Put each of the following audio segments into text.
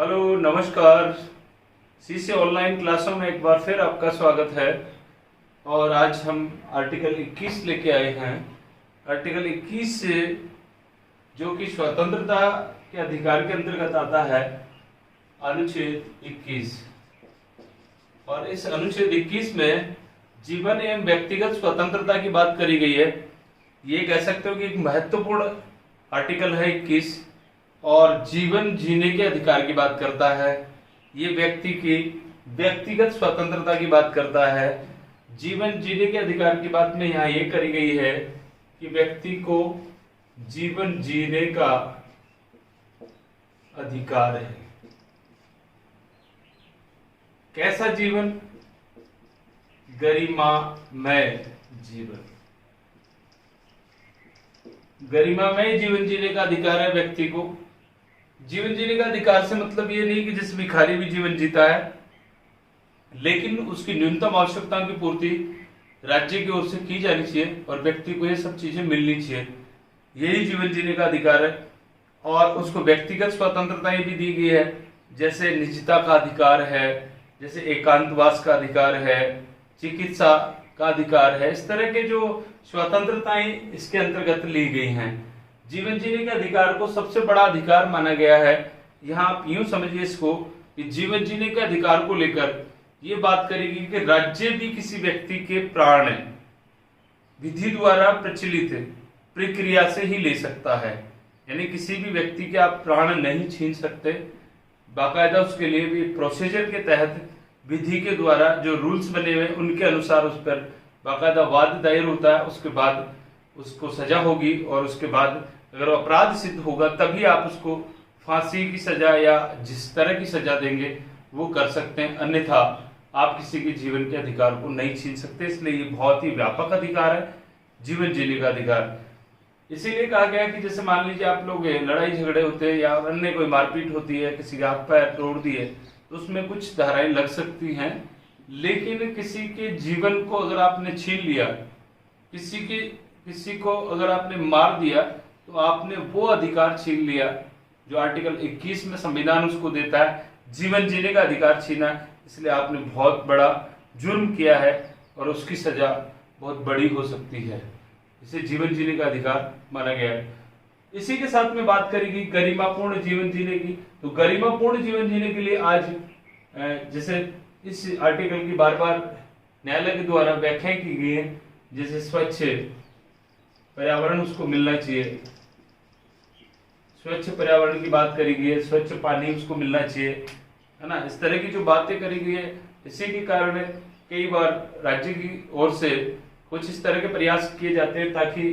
Hello नमस्कार। CC online क्लासों में एक बार फिर आपका स्वागत है। और आज हम आर्टिकल 21 लेके आए हैं। आर्टिकल 21 से जो कि स्वतंत्रता के अधिकार के अंतर्गत आता है, अनुच्छेद 21। और इस अनुच्छेद 21 में जीवन एवं व्यक्तिगत स्वतंत्रता की बात करी गई है। ये कह सकते हो कि एक महत्वपूर्ण आर्टिकल है 21, और जीवन जीने के अधिकार की बात करता है। ये व्यक्ति की व्यक्तिगत स्वतंत्रता की बात करता है। जीवन जीने के अधिकार की बात में यहाँ ये करी गई है कि व्यक्ति को जीवन जीने का अधिकार है। कैसा जीवन? गरिमामय जीवन। गरिमामय जीवन जीने का अधिकार है व्यक्ति को। जीवन जीने का अधिकार से मतलब ये नहीं कि जैसे भिखारी भी जीवन जीता है, लेकिन उसकी न्यूनतम आवश्यकताओं की पूर्ति राज्य की ओर से की जानी चाहिए और व्यक्ति को ये सब चीजें मिलनी चाहिए। यही जीवन जीने का अधिकार है। और उसको व्यक्तिगत स्वतंत्रताएं भी दी गई है, जैसे निजता का अधिकार है, जैसे एकांतवास का अधिकार है, चिकित्सा का अधिकार है। इस तरह के जो स्वतंत्रताएं इसके अंतर्गत ली गई हैं। जीवन जीने के अधिकार को सबसे बड़ा अधिकार माना गया है। यहाँ आप यूं समझिए इसको कि जीवन जीने के अधिकार को लेकर ये बात करेगी कि राज्य भी किसी व्यक्ति के प्राण विधि द्वारा प्रचलित प्रक्रिया से ही ले सकता है। यानी किसी भी व्यक्ति के आप प्राण नहीं छीन सकते। बाकायदा उसके लिए भी प्रोसीजर के तहत विधि के द्वारा जो रूल्स बने हुए उनके अनुसार उस पर बाकायदा वाद दायर होता है। उसके बाद उसको सजा होगी, और उसके बाद अगर अपराध सिद्ध होगा तभी आप उसको फांसी की सजा या जिस तरह की सजा देंगे वो कर सकते हैं। अन्यथा आप किसी के जीवन के अधिकार को नहीं छीन सकते। इसलिए ये बहुत ही व्यापक अधिकार है, जीवन जीने का अधिकार। इसीलिए कहा गया कि जैसे मान लीजिए आप लोग लड़ाई झगड़े होते हैं या अन्य कोई मारपीट होती है, किसी के हाथ पैर तोड़ दिए, तो उसमें कुछ धाराएं लग सकती हैं। लेकिन किसी के जीवन को अगर आपने छीन लिया, किसी को अगर आपने मार दिया, तो आपने वो अधिकार छीन लिया जो आर्टिकल 21 में संविधान उसको देता है। जीवन जीने का अधिकार छीना, इसलिए आपने बहुत बड़ा जुर्म किया है और उसकी सजा बहुत बड़ी हो सकती है। इसे जीवन जीने का अधिकार माना गया है। इसी के साथ में बात करेगी गरिमापूर्ण जीवन जीने की। तो गरिमापूर्ण जीवन जीने के लिए आज जैसे इस आर्टिकल की बार बार न्यायालय के द्वारा व्याख्या की गई है, जैसे स्वच्छ पर्यावरण उसको मिलना चाहिए, स्वच्छ पर्यावरण की बात करी गई है, स्वच्छ पानी उसको मिलना चाहिए, है ना। इस तरह की जो बातें करी गई है, इसी के कारण कई बार राज्य की ओर से कुछ इस तरह के प्रयास किए जाते हैं ताकि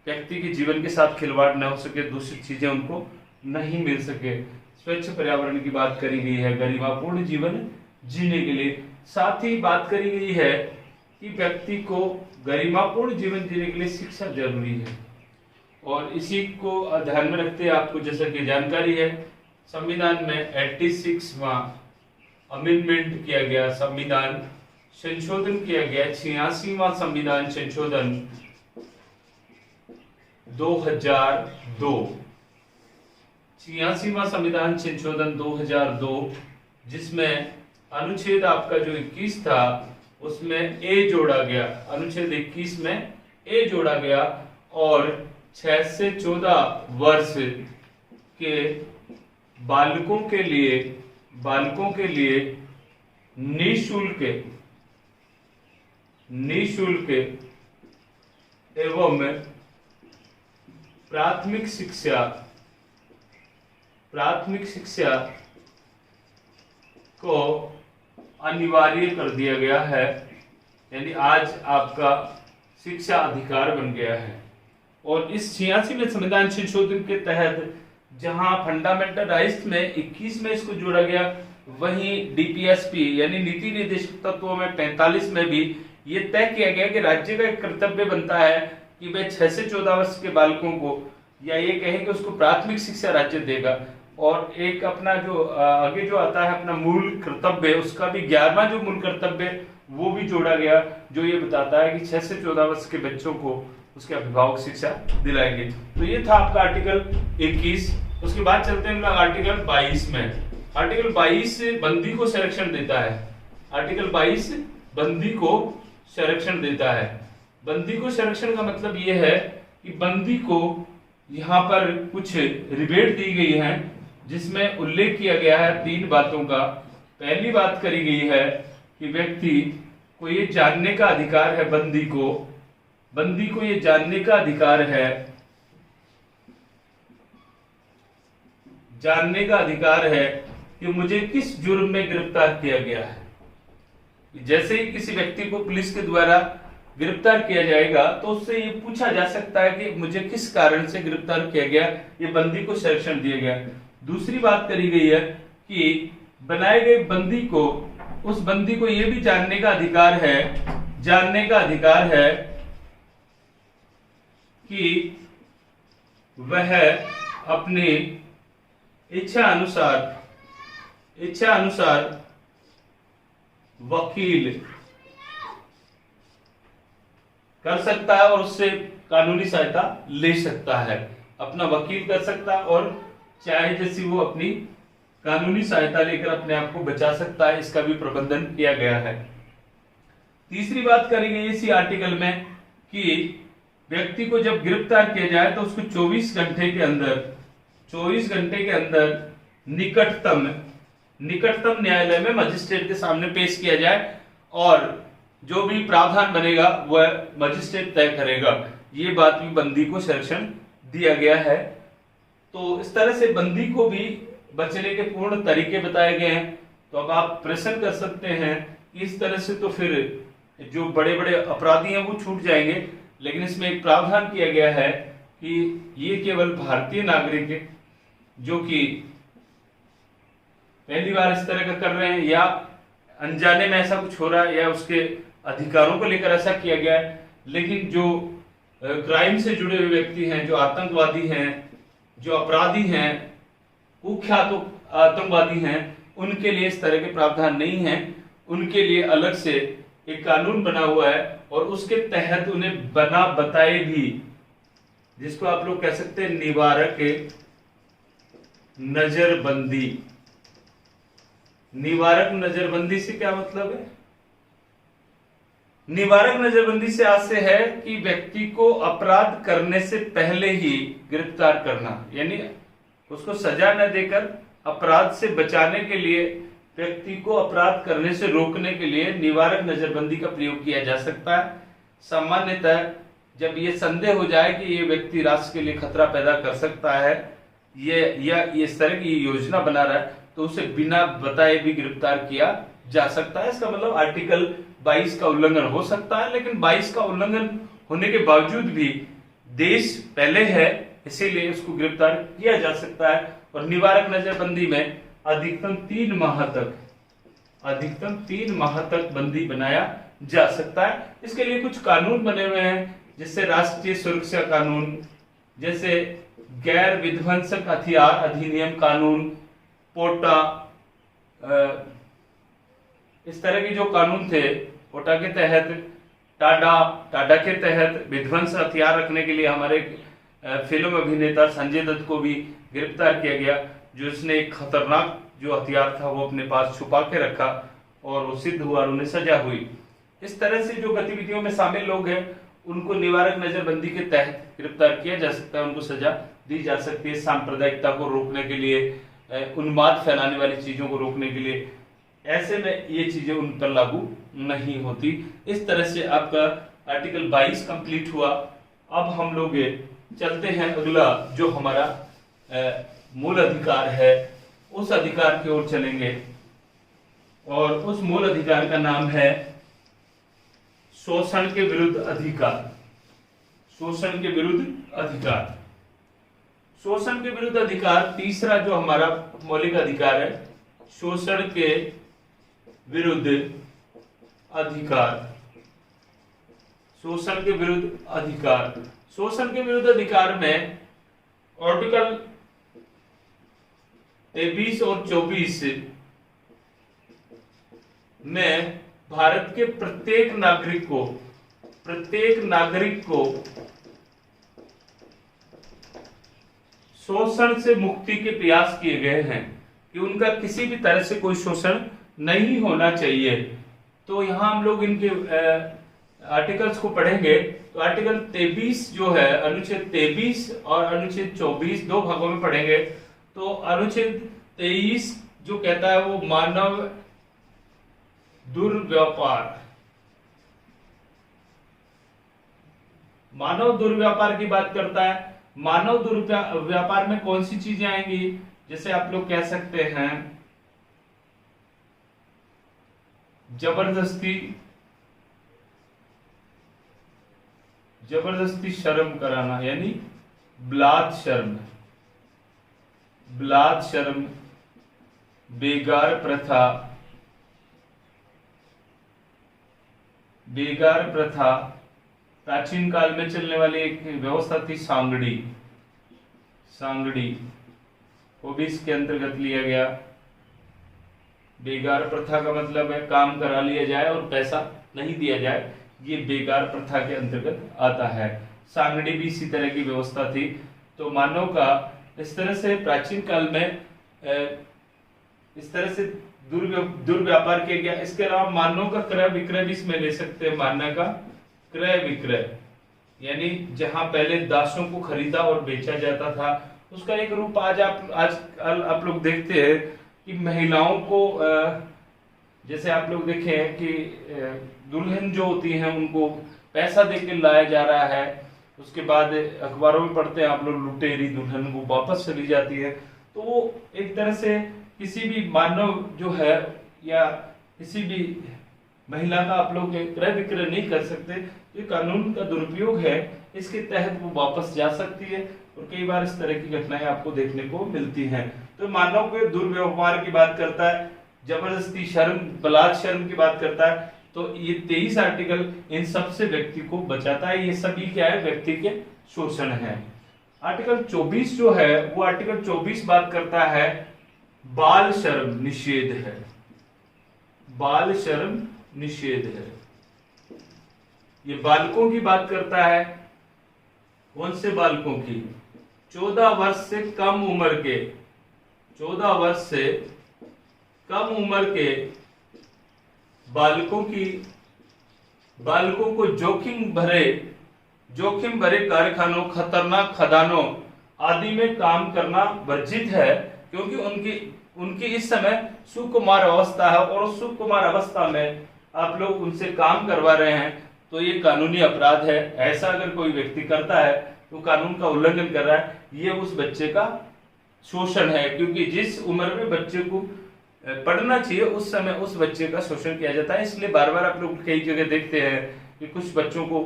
व्यक्ति के जीवन के साथ खिलवाड़ न हो सके, दूषित चीजें उनको नहीं मिल सके। स्वच्छ पर्यावरण की बात करी गई है गरिमापूर्ण जीवन जीने के लिए। साथ ही बात करी गई है कि व्यक्ति को गरिमापूर्ण जीवन जीने के लिए शिक्षा जरूरी है। और इसी को ध्यान में रखते आपको जैसा कि जानकारी है, संविधान में 86वां अमेंडमेंट किया गया, संविधान संशोधन किया गया। 86वां संविधान संशोधन 2002, 86वां संविधान संशोधन 2002, जिसमें अनुच्छेद आपका जो 21 था उसमें ए जोड़ा गया। अनुच्छेद 21 में ए जोड़ा गया और 6 से 14 वर्ष के बालकों के लिए निःशुल्क एवं प्राथमिक शिक्षा को अनिवार्य कर दिया गया है। यानी आज आपका शिक्षा अधिकार बन गया है। और इस 86वें संविधान संशोधन के तहत जहां फंडामेंटल राइट्स में 21 में इसको जोड़ा गया, वहीं डीपीएसपी यानी नीति निर्देशक तत्वों में 45 में भी ये तय किया गया कि राज्य का एक कर्तव्य बनता है कि वह 6 से 14 वर्ष के बालकों को, या ये कहें कि उसको प्राथमिक शिक्षा राज्य देगा। और एक अपना जो आगे जो आता है अपना मूल कर्तव्य, उसका भी 11वां जो मूल कर्तव्य वो भी जोड़ा गया, जो ये बताता है कि 6 से 14 वर्ष के बच्चों को उसके अभिभावक शिक्षा दिलाएंगे। तो ये था आपका आर्टिकल 21। उसके बाद चलते हैं आर्टिकल 22 में। आर्टिकल 22 बंदी को संरक्षण देता है। आर्टिकल 22 बंदी को संरक्षण देता है। बंदी को संरक्षण का मतलब यह है कि बंदी को यहाँ पर कुछ रिबेट दी गई है, जिसमें उल्लेख किया गया है 3 बातों का। पहली बात करी गई है कि व्यक्ति को ये जानने का अधिकार है, बंदी को ये जानने का अधिकार है, जानने का अधिकार है कि मुझे किस जुर्म में गिरफ्तार किया गया है। जैसे ही किसी व्यक्ति को पुलिस के द्वारा गिरफ्तार किया जाएगा तो उससे ये पूछा जा सकता है कि मुझे किस कारण से गिरफ्तार किया गया, ये बंदी को संरक्षण दिया गया। दूसरी बात करी गई है कि बनाए गए बंदी को, उस बंदी को ये भी जानने का अधिकार है कि वह अपनी इच्छा अनुसार वकील कर सकता है और उससे कानूनी सहायता ले सकता है। अपना वकील कर सकता है और चाहे जैसी वो अपनी कानूनी सहायता लेकर अपने आप को बचा सकता है, इसका भी प्रबंधन किया गया है। तीसरी बात करी गई इसी आर्टिकल में कि व्यक्ति को जब गिरफ्तार किया जाए तो उसको 24 घंटे के अंदर निकटतम न्यायालय में मजिस्ट्रेट के सामने पेश किया जाए और जो भी प्रावधान बनेगा वह मजिस्ट्रेट तय करेगा। ये बात भी बंदी को संरक्षण दिया गया है। तो इस तरह से बंदी को भी बचने के पूर्ण तरीके बताए गए हैं। तो अब आप प्रश्न कर सकते हैं इस तरह से तो फिर जो बड़े बड़े अपराधी हैं वो छूट जाएंगे, लेकिन इसमें एक प्रावधान किया गया है कि ये केवल भारतीय नागरिक जो कि पहली बार इस तरह का कर रहे हैं या अनजाने में ऐसा कुछ हो रहा है या उसके अधिकारों को लेकर ऐसा किया गया है, लेकिन जो क्राइम से जुड़े हुए व्यक्ति हैं, जो आतंकवादी हैं, जो अपराधी हैं, कुख्यात आतंकवादी हैं, उनके लिए इस तरह के प्रावधान नहीं है। उनके लिए अलग से एक कानून बना हुआ है और उसके तहत उन्हें बना बताए भी, जिसको आप लोग कह सकते हैं निवारक नजरबंदी। निवारक नजरबंदी से क्या मतलब है? निवारक नजरबंदी से आज से है कि व्यक्ति को अपराध करने से पहले ही गिरफ्तार करना, यानी उसको सजा न देकर अपराध से बचाने के लिए, व्यक्ति को अपराध करने से रोकने के लिए निवारक नजरबंदी का प्रयोग किया जा सकता है। सामान्यतः जब ये संदेह हो जाए कि ये व्यक्ति राष्ट्र के लिए खतरा पैदा कर सकता है या इस तरह की योजना बना रहा है, तो उसे बिना बताए भी गिरफ्तार किया जा सकता है। इसका मतलब आर्टिकल 22 का उल्लंघन हो सकता है, लेकिन 22 का उल्लंघन होने के बावजूद भी देश पहले है, इसीलिए उसको गिरफ्तार किया जा सकता है। और निवारक नजरबंदी में अधिकतम 3 माह तक बंदी बनाया जा सकता है। इसके लिए कुछ कानून बने हुए हैं, जैसे राष्ट्रीय सुरक्षा कानून, जैसे गैर विध्वंसक हथियार अधिनियम कानून, पोटा, इस तरह के जो कानून थे, पोटा के तहत, टाडा के तहत विध्वंस हथियार रखने के लिए हमारे फिल्म अभिनेता संजय दत्त को भी गिरफ्तार किया गया, जो इसने एक खतरनाक जो हथियार था वो अपने पास छुपा के रखा और वो सिद्ध हुआ और उन्हें सजा हुई। इस तरह से जो गतिविधियों में शामिल लोग हैं उनको निवारक नजरबंदी के तहत गिरफ्तार किया जा सकता है, उनको सजा दी जा सकती है। सांप्रदायिकता को रोकने के लिए, उन्माद फैलाने वाली चीजों को रोकने के लिए, ऐसे में ये चीजें उन पर लागू नहीं होती। इस तरह से आपका आर्टिकल 22 कंप्लीट हुआ। अब हम लोग चलते हैं अगला जो हमारा मूल अधिकार है, उस अधिकार की ओर चलेंगे और उस मूल अधिकार का नाम है शोषण के विरुद्ध अधिकार। शोषण के विरुद्ध अधिकार। शोषण के विरुद्ध अधिकार तीसरा जो हमारा मौलिक अधिकार है, शोषण के विरुद्ध अधिकार। शोषण के विरुद्ध अधिकार। शोषण के विरुद्ध अधिकार में आर्टिकल 23 और 24 में भारत के प्रत्येक नागरिक को शोषण से मुक्ति के प्रयास किए गए हैं। कि उनका किसी भी तरह से कोई शोषण नहीं होना चाहिए। तो यहाँ हम लोग इनके आर्टिकल्स को पढ़ेंगे। तो आर्टिकल 23 जो है, अनुच्छेद 23 और अनुच्छेद 24 दो भागों में पढ़ेंगे। तो अनुच्छेद 23 जो कहता है वो मानव दुर्व्यापार की बात करता है। मानव दुर्व्यापार में कौन सी चीजें आएंगी, जैसे आप लोग कह सकते हैं जबरदस्ती शर्म कराना, यानी ब्लात शर्म, बेगार प्रथा, प्राचीन काल में चलने वाली एक व्यवस्था थी सांगड़ी वो भी इसके अंतर्गत लिया गया। बेगार प्रथा का मतलब है काम करा लिया जाए और पैसा नहीं दिया जाए, ये बेगार प्रथा के अंतर्गत आता है। सांगड़ी भी इसी तरह की व्यवस्था थी। तो मानव का इस तरह से प्राचीन काल में इस तरह से दुर्व्यापार किया गया। इसके अलावा मानव का क्रय विक्रय भी इसमें ले सकते हैं। मानव का क्रय विक्रय यानी जहां पहले दासों को खरीदा और बेचा जाता था, उसका एक रूप आज आप लोग देखते हैं कि महिलाओं को जैसे आप लोग देखे हैं कि दुल्हन जो होती हैं उनको पैसा देके लाया जा रहा है। उसके बाद अखबारों में पढ़ते हैं आप लोग, लुटेरी दुल्हन वो वापस चली जाती है। तो वो एक तरह से किसी भी मानव जो है या किसी भी महिला का आप लोग क्रय विक्रय नहीं कर सकते। ये कानून का दुरुपयोग है, इसके तहत वो वापस जा सकती है और कई बार इस तरह की घटनाएं आपको देखने को मिलती हैं। तो मानव के दुर्व्यवहार की बात करता है, जबरदस्ती शर्म, बलात् शर्म की बात करता है। तो ये 23 आर्टिकल इन सब से व्यक्ति को बचाता है। ये सभी क्या है, व्यक्ति के शोषण है। आर्टिकल 24 जो है वो आर्टिकल 24 बात करता है बाल शर्म निषेध है। बाल शर्म निषेध है। ये बालकों की बात करता है। कौन से बालकों की? 14 वर्ष से कम उम्र के, 14 वर्ष से कम उम्र के बालकों को जोखिम भरे कारखानों, खतरनाक खदानों आदि में काम करना वर्जित है, क्योंकि उनकी इस समय सुकुमार अवस्था है और उस सुकुमार अवस्था में आप लोग उनसे काम करवा रहे हैं तो ये कानूनी अपराध है। ऐसा अगर कोई व्यक्ति करता है तो कानून का उल्लंघन कर रहा है, ये उस बच्चे का शोषण है। क्योंकि जिस उम्र में बच्चे को पढ़ना चाहिए उस समय उस बच्चे का शोषण किया जाता है। इसलिए बार बार आप लोग कई जगह देखते हैं कि कुछ बच्चों को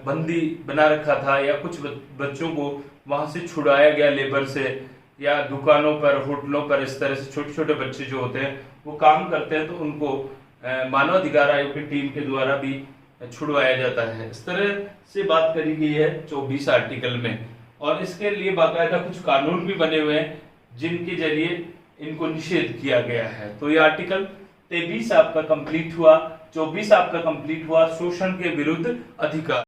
बंदी बना रखा था या कुछ बच्चों को वहां से छुड़ाया गया लेबर से, या दुकानों पर, होटलों पर इस तरह से छोटे छोटे बच्चे जो होते हैं वो काम करते हैं तो उनको मानव अधिकार आयोग की टीम के द्वारा भी छुड़वाया जाता है। इस तरह से बात करी गई है 24 आर्टिकल में, और इसके लिए बाकायदा कुछ कानून भी बने हुए हैं जिनके जरिए इनको निषेध किया गया है। तो ये आर्टिकल 23 आपका कंप्लीट हुआ, 24 आपका कंप्लीट हुआ, शोषण के विरुद्ध अधिकार।